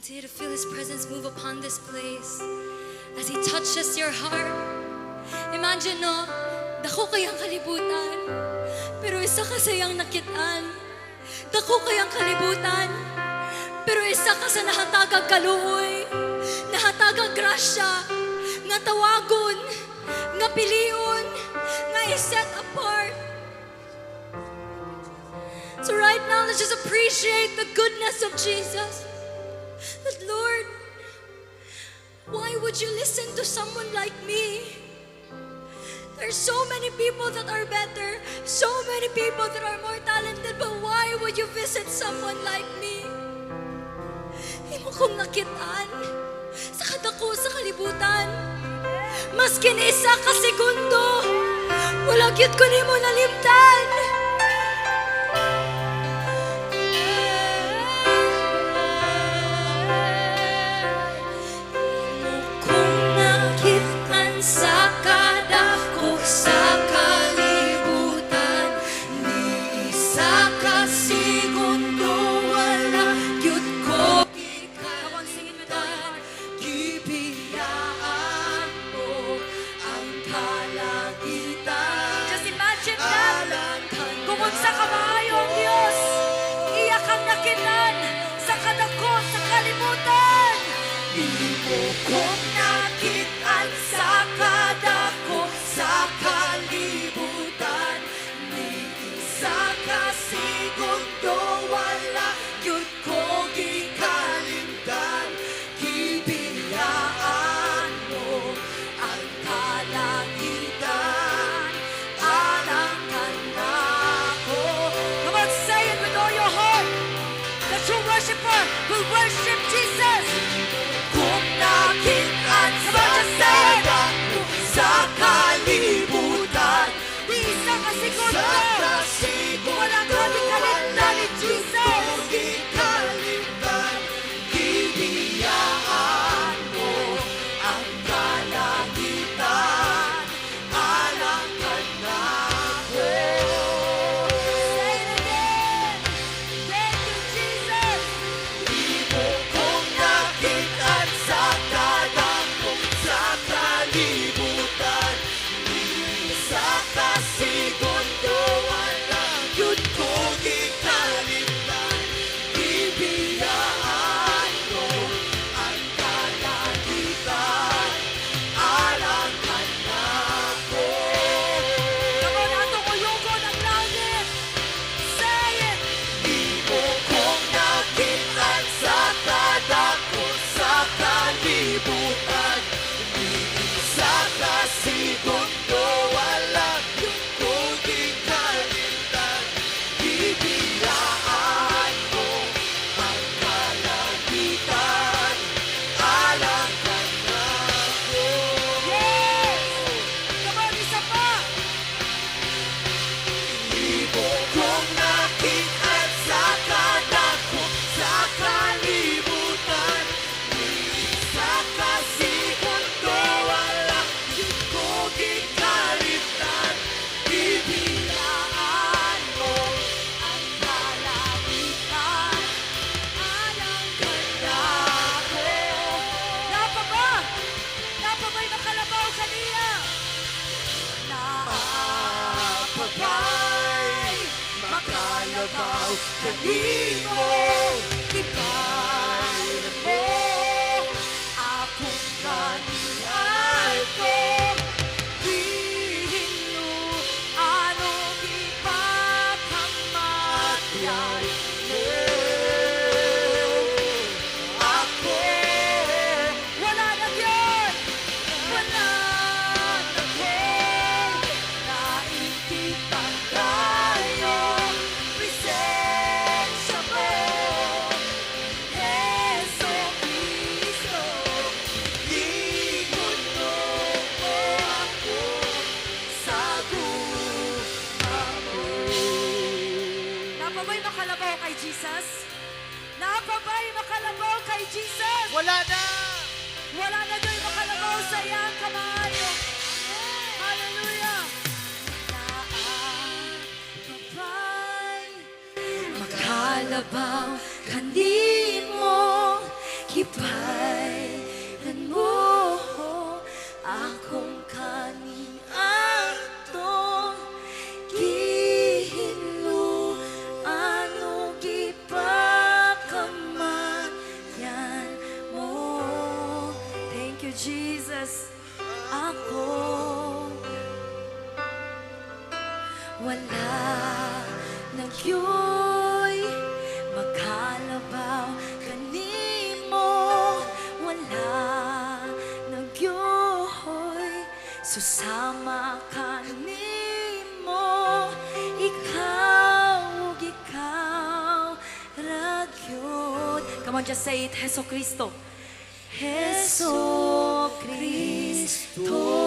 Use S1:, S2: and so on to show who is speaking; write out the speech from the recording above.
S1: Continue to feel His presence move upon this place as He touches your heart. Imagine, no, dako kayang kalibutan, pero isa ka sayang nakitaan. Dako kayang kalibutan, pero isa ka sa nahatagag kaluoy, nahatagag grasya, nga tawagon, nga pilion, nga i-set apart. So right now, let's just appreciate the goodness of Jesus. That Lord, why would you listen to someone like me? There's so many people that are better, so many people that are more talented, but why would you visit someone like me? Imo kong nakitaan sa kadako sa kalibutan. Maskin isa ka segundo, wala gyud ko nimo nalimtan.
S2: Sa kamayong Diyos, iyak ang nakinan sa kadako sa kalibutan. Imo kong nakitan sa kadako sa kalibutan. Ni isa ka segundo wala yun ko gikalimtan. Gibiyaan mo ang kalangitan. Alang ka na. Say it with all your heart. The true worshiper will worship Jesus. Kung nakitaan sa kadako sa kalibutan, di isa ka segundo, walang kalimtan ni Jesus. Gibiyaan mo ang kalangitan. Alang ka na ko. Kanino ikain mo akong kaniyay ko dihino anong ipakamatyan mo ako wala na yun wala na ko naintipan tayo makalabaw kay Jesus? Napabay makalabaw kay Jesus?
S3: Wala na!
S2: Wala na do'y makalabaw sa iyang kamay. Hallelujah! Napabay makalabaw kanimo
S1: Bayran mo akong kaning atong gihinlo ano gipakamanyan mo. Thank you, Jesus. Ako wala nagyoy makalabaw kanimo, wala nagyoy susama kanimo, ikaw ragyod. Come on, just say it. Jesu Cristo, Jesu Cristo.